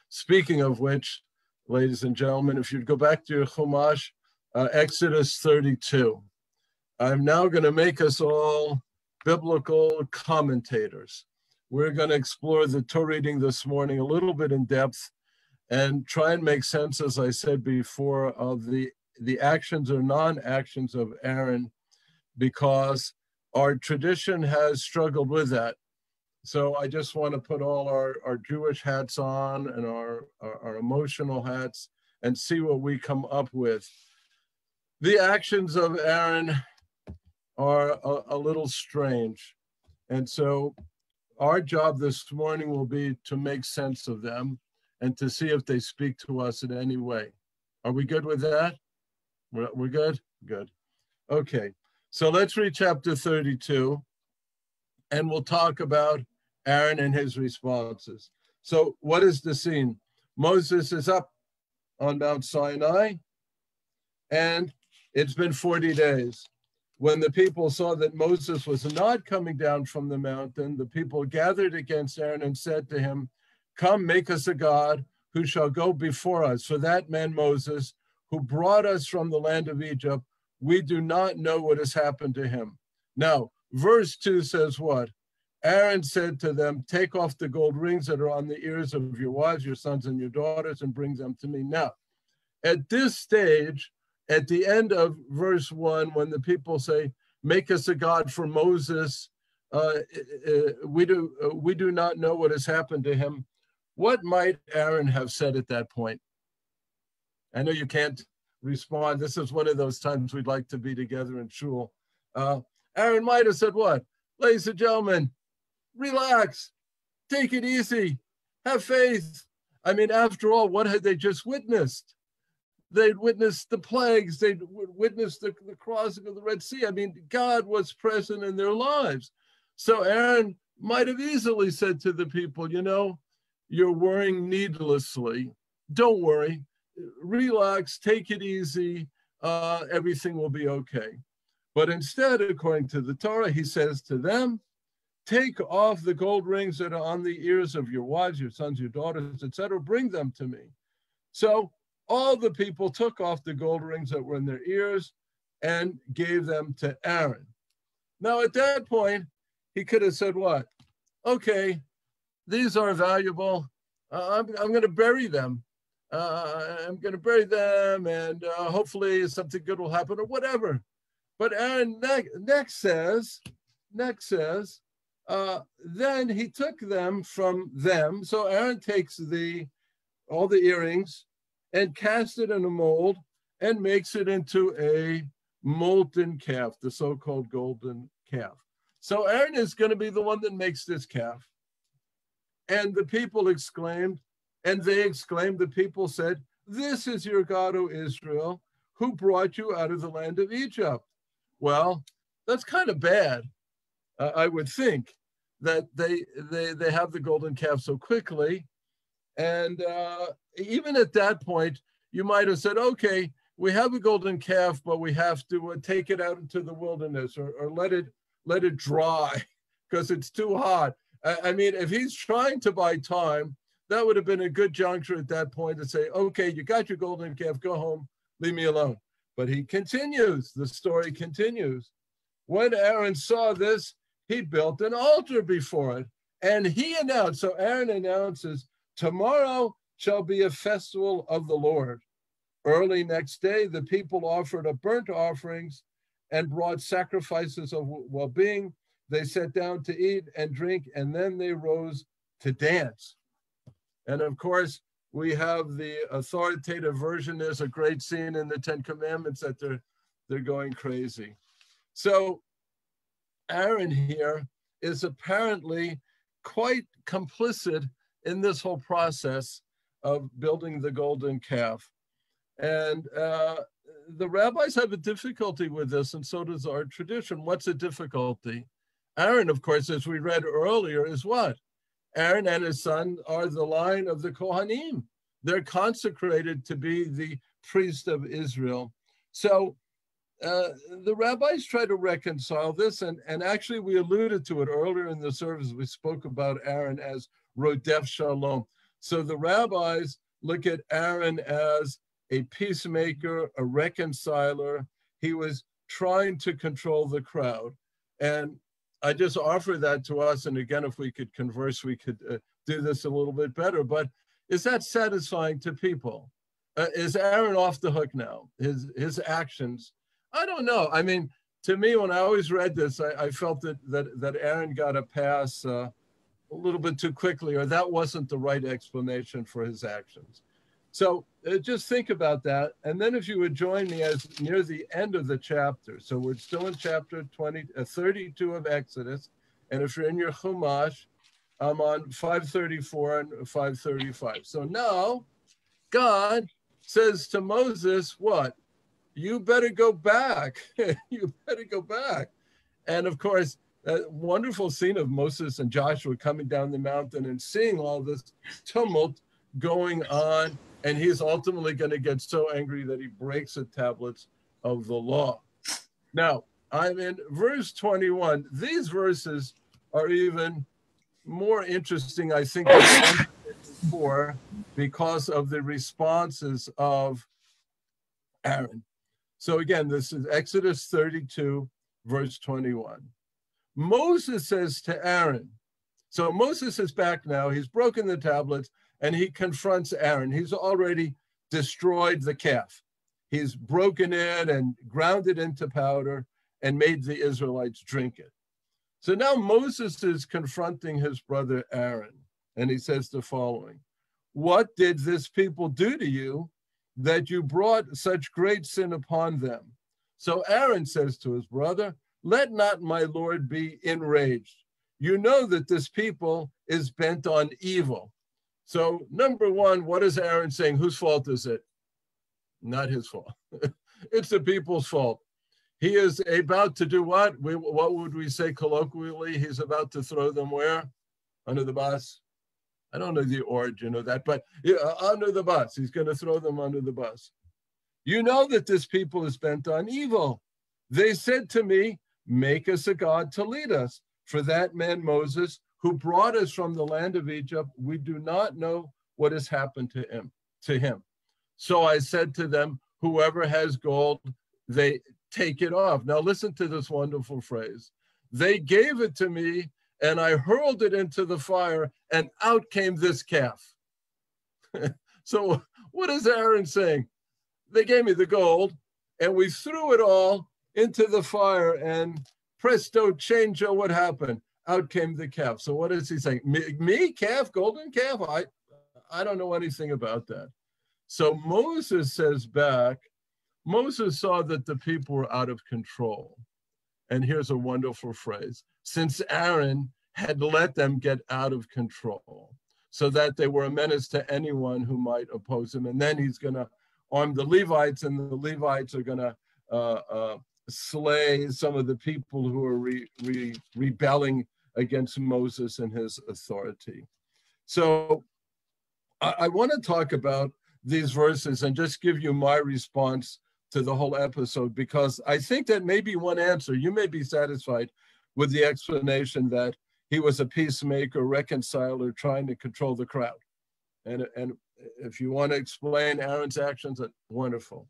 Speaking of which, ladies and gentlemen, if you'd go back to your Chumash, Exodus 32. I'm now going to make us all biblical commentators. We're going to explore the Torah reading this morning a little bit in depth and try and make sense, as I said before, of the actions or non-actions of Aaron, because our tradition has struggled with that. So I just want to put all our Jewish hats on and our emotional hats and see what we come up with. The actions of Aaron are a little strange. And so our job this morning will be to make sense of them and to see if they speak to us in any way. Are we good with that? We're good? Good. Okay, so let's read chapter 32, and we'll talk about Aaron and his responses. So what is the scene? Moses is up on Mount Sinai, and it's been 40 days. When the people saw that Moses was not coming down from the mountain, the people gathered against Aaron and said to him, "Come, make us a god who shall go before us. For that man Moses, who brought us from the land of Egypt, we do not know what has happened to him." Now, verse 2 says what? Aaron said to them, "Take off the gold rings that are on the ears of your wives, your sons and your daughters, and bring them to me." Now, at this stage, at the end of verse 1, when the people say, "Make us a god for Moses, we do not know what has happened to him," what might Aaron have said at that point? I know you can't respond. This is one of those times we'd like to be together in shul. Aaron might have said what? "Ladies and gentlemen, relax, take it easy, have faith." I mean, after all, what had they just witnessed? They'd witnessed the plagues. They'd witnessed the crossing of the Red Sea. I mean, God was present in their lives. So Aaron might have easily said to the people, "You know, you're worrying needlessly. Don't worry. Relax, take it easy. Everything will be okay." But instead, according to the Torah, he says to them, "Take off the gold rings that are on the ears of your wives, your sons, your daughters, etc. Bring them to me." So all the people took off the gold rings that were in their ears and gave them to Aaron. Now, at that point, he could have said what? "Okay, these are valuable. I'm going to bury them. I'm going to bury them, and hopefully something good will happen," or whatever. But Aaron next says, then he took them from them. So Aaron takes all the earrings and casts it in a mold and makes it into a molten calf, the so-called golden calf. So Aaron is going to be the one that makes this calf. And the people exclaimed, and they exclaimed, the people said, "This is your God, O Israel, who brought you out of the land of Egypt." Well, that's kind of bad. I would think that they have the golden calf so quickly. And even at that point, you might have said, "Okay, we have a golden calf, but we have to take it out into the wilderness or let it dry because it's too hot." I mean, if he's trying to buy time, that would have been a good juncture at that point to say, "Okay, you got your golden calf, go home, leave me alone." But he continues, the story continues. When Aaron saw this, he built an altar before it, and he announced, so Aaron announces, "Tomorrow shall be a festival of the Lord." Early next day, the people offered up burnt offerings and brought sacrifices of well-being. They sat down to eat and drink, and then they rose to dance. And of course, we have the authoritative version. There's a great scene in the Ten Commandments that they're going crazy. So Aaron here is apparently quite complicit in this whole process of building the golden calf. And the rabbis have a difficulty with this, and so does our tradition. What's the difficulty? Aaron, of course, as we read earlier, is what? Aaron and his son are the line of the Kohanim. They're consecrated to be the priest of Israel. So the rabbis try to reconcile this, and actually we alluded to it earlier in the service. We spoke about Aaron as Rodef Shalom, So the rabbis look at Aaron as a peacemaker, a reconciler. He was trying to control the crowd. And I just offer that to us. And again, if we could converse, we could do this a little bit better. But is that satisfying to people? Is Aaron off the hook now? His actions? I don't know. I mean, to me, when I always read this, I felt that Aaron got a pass a little bit too quickly, or that wasn't the right explanation for his actions. So just think about that. And then if you would join me as near the end of the chapter. So we're still in chapter 32 of Exodus. And if you're in your Chumash, I'm on 534 and 535. So now God says to Moses, what? You better go back. You better go back. And of course, that wonderful scene of Moses and Joshua coming down the mountain and seeing all this tumult going on. And he's ultimately going to get so angry that he breaks the tablets of the law. Now, I'm in verse 21. These verses are even more interesting, I think, than before because of the responses of Aaron. So again, this is Exodus 32, verse 21. Moses says to Aaron, so Moses is back now, he's broken the tablets, and he confronts Aaron. He's already destroyed the calf. He's broken it and ground it into powder and made the Israelites drink it. So now Moses is confronting his brother Aaron, and he says the following: what did this people do to you that you brought such great sin upon them? So Aaron says to his brother, let not my Lord be enraged. You know that this people is bent on evil. So number one, what is Aaron saying? Whose fault is it? Not his fault. It's the people's fault. He is about to do what? What would we say colloquially? He's about to throw them where? Under the bus? I don't know the origin of that, but under the bus. He's going to throw them under the bus. You know that this people is bent on evil. They said to me, make us a god to lead us. For that man Moses, who brought us from the land of Egypt, we do not know what has happened to him. So I said to them, whoever has gold, they take it off. Now listen to this wonderful phrase. They gave it to me, and I hurled it into the fire, and out came this calf. So what is Aaron saying? They gave me the gold, and we threw it all into the fire, and presto changeo, what happened? Out came the calf. So what is he saying? Me calf, golden calf? I don't know anything about that. So Moses says back, Moses saw that the people were out of control. And here's a wonderful phrase. Since Aaron had let them get out of control so that they were a menace to anyone who might oppose him. And then he's going to arm the Levites, and the Levites are going to slay some of the people who are rebelling against Moses and his authority. So I want to talk about these verses and just give you my response to the whole episode, because I think that may be one answer. You may be satisfied with the explanation that he was a peacemaker, reconciler, trying to control the crowd. And if you want to explain Aaron's actions, that's wonderful.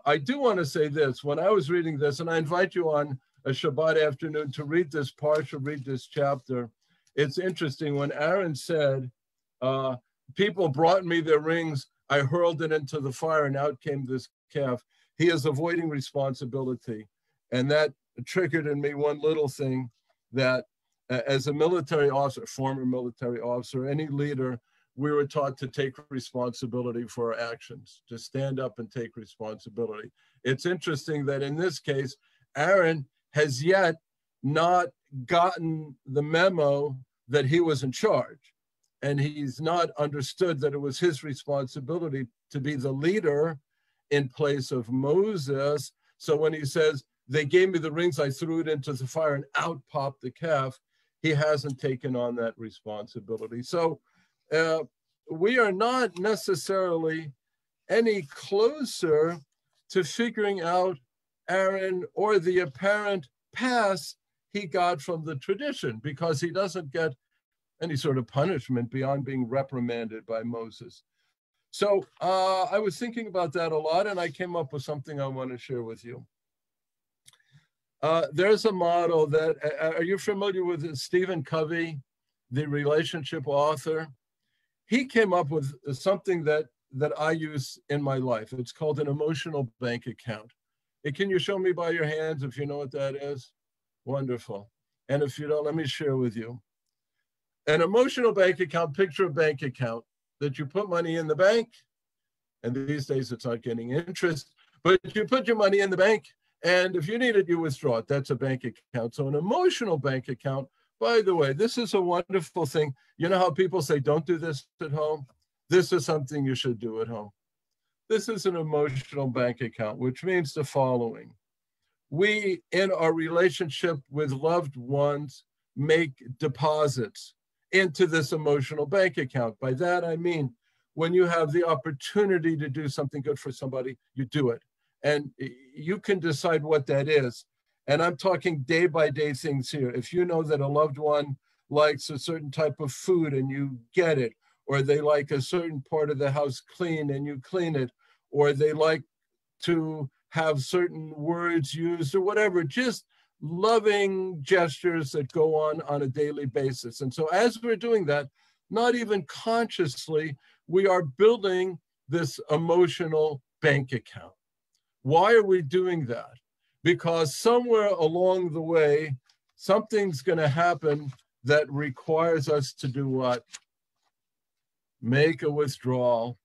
I do want to say this. When I was reading this, and I invite you on a Shabbat afternoon to read this parsha, read this chapter, it's interesting. When Aaron said, people brought me their rings, I hurled it into the fire, and out came this calf. He is avoiding responsibility. And that triggered in me one little thing, that as a military officer, former military officer, any leader, we were taught to take responsibility for our actions, to stand up and take responsibility. It's interesting that in this case, Aaron has yet not gotten the memo that he was in charge. And he's not understood that it was his responsibility to be the leader in place of Moses. So when he says, they gave me the rings, I threw it into the fire, and out popped the calf, he hasn't taken on that responsibility. So we are not necessarily any closer to figuring out Aaron or the apparent pass he got from the tradition, because he doesn't get any sort of punishment beyond being reprimanded by Moses. So I was thinking about that a lot, and I came up with something I want to share with you. There's a model that, are you familiar with Stephen Covey, the relationship author? He came up with something that I use in my life. It's called an emotional bank account. Can you show me by your hands if you know what that is? Wonderful. And if you don't, let me share with you. An emotional bank account, picture a bank account that you put money in the bank, and these days it's not getting interest, but you put your money in the bank, and if you need it, you withdraw it. That's a bank account. So an emotional bank account, by the way, this is a wonderful thing. You know how people say, don't do this at home? This is something you should do at home. This is an emotional bank account, which means the following. We, in our relationship with loved ones, make deposits into this emotional bank account. By that, I mean, when you have the opportunity to do something good for somebody, you do it. And you can decide what that is. And I'm talking day by day things here. If you know that a loved one likes a certain type of food and you get it, or they like a certain part of the house clean and you clean it, or they like to have certain words used or whatever, just loving gestures that go on a daily basis. And so as we're doing that, not even consciously, we are building this emotional bank account. Why are we doing that? Because somewhere along the way, something's going to happen that requires us to do what? Make a withdrawal.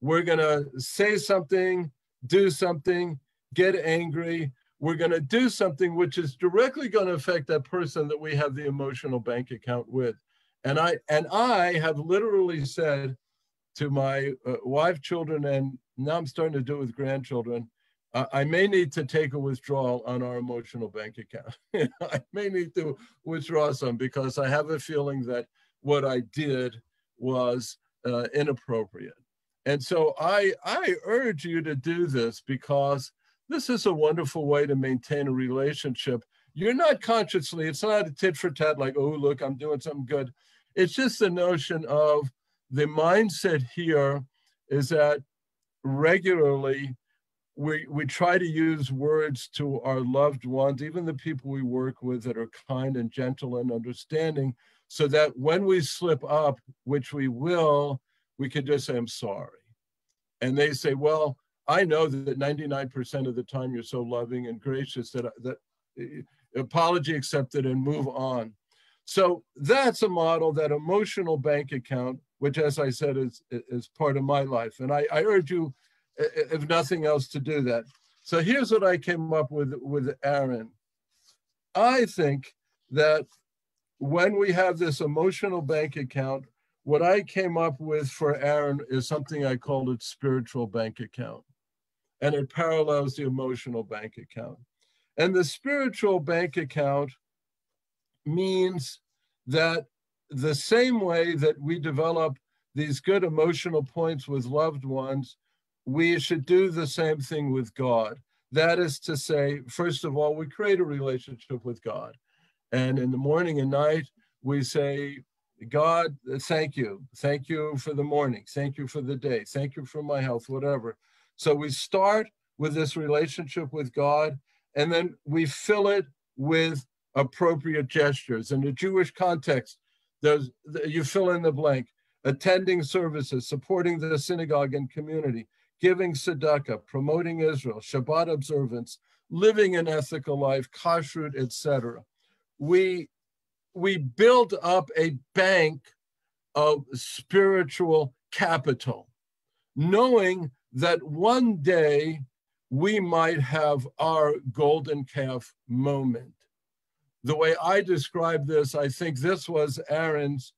We're going to say something, do something, get angry. We're going to do something which is directly going to affect that person that we have the emotional bank account with. And I have literally said to my wife, children, and now I'm starting to do it with grandchildren, I may need to take a withdrawal on our emotional bank account. I may need to withdraw some because I have a feeling that what I did was inappropriate. And so I urge you to do this because this is a wonderful way to maintain a relationship. You're not consciously, it's not a tit for tat like, oh, look, I'm doing something good. It's just the notion of the mindset here is that regularly we try to use words to our loved ones, even the people we work with that are kind and gentle and understanding, so that when we slip up, which we will, we can just say, I'm sorry. And they say, well, I know that 99% of the time you're so loving and gracious that apology accepted and move on. So that's a model, that emotional bank account, which, as I said, is part of my life. And I urge you, if nothing else, to do that. So here's what I came up with Aaron. I think that when we have this emotional bank account, what I came up with for Aaron is something I called it spiritual bank account. And it parallels the emotional bank account. And the spiritual bank account means that the same way that we develop these good emotional points with loved ones, we should do the same thing with God. That is to say, first of all, we create a relationship with God. And in the morning and night, we say, God, thank you. Thank you for the morning. Thank you for the day. Thank you for my health, whatever. So we start with this relationship with God, and then we fill it with appropriate gestures. In the Jewish context, you fill in the blank: attending services, supporting the synagogue and community, giving tzedakah, promoting Israel, Shabbat observance, living an ethical life, kashrut, etc. We build up a bank of spiritual capital, knowing that one day we might have our golden calf moment. The way I describe this, I think this was Aaron's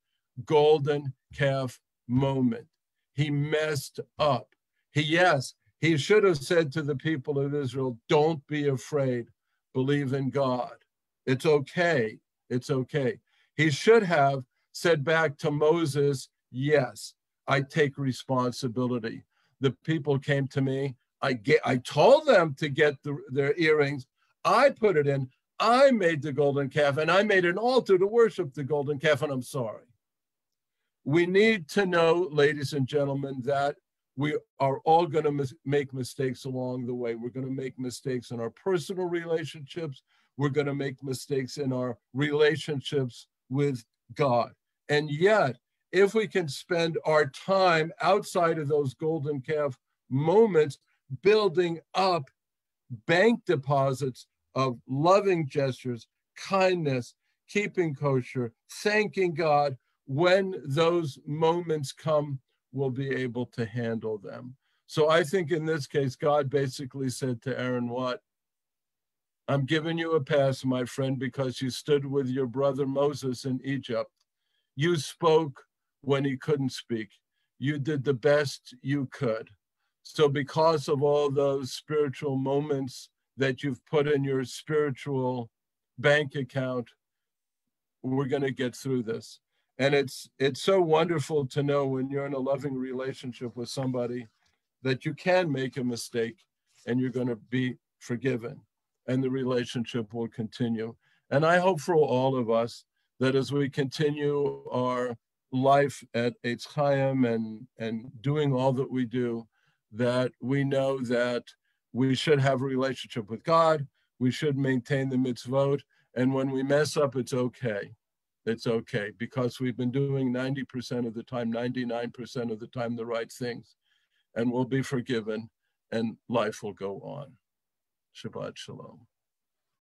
golden calf moment. He messed up. He should have said to the people of Israel, don't be afraid, believe in God. It's okay. It's okay. He should have said back to Moses, yes, I take responsibility. The people came to me. I told them to get their earrings. I put it in. I made the golden calf, and I made an altar to worship the golden calf, and I'm sorry. We need to know, ladies and gentlemen, that we are all going to make mistakes along the way. We're going to make mistakes in our personal relationships. We're going to make mistakes in our relationships with God. And yet, if we can spend our time outside of those golden calf moments building up bank deposits of loving gestures, kindness, keeping kosher, thanking God, when those moments come, we'll be able to handle them. So I think in this case, God basically said to Aaron, what? I'm giving you a pass, my friend, because you stood with your brother Moses in Egypt. You spoke when he couldn't speak. You did the best you could. So because of all those spiritual moments that you've put in your spiritual bank account, we're going to get through this. And it's so wonderful to know when you're in a loving relationship with somebody that you can make a mistake and you're going to be forgiven and the relationship will continue. And I hope for all of us that as we continue our life at Eitz Chaim and doing all that we do, that we know that we should have a relationship with God, we should maintain the mitzvot, and when we mess up, it's okay. It's okay, because we've been doing 90% of the time, 99% of the time, the right things, and we'll be forgiven, and life will go on. Shabbat Shalom.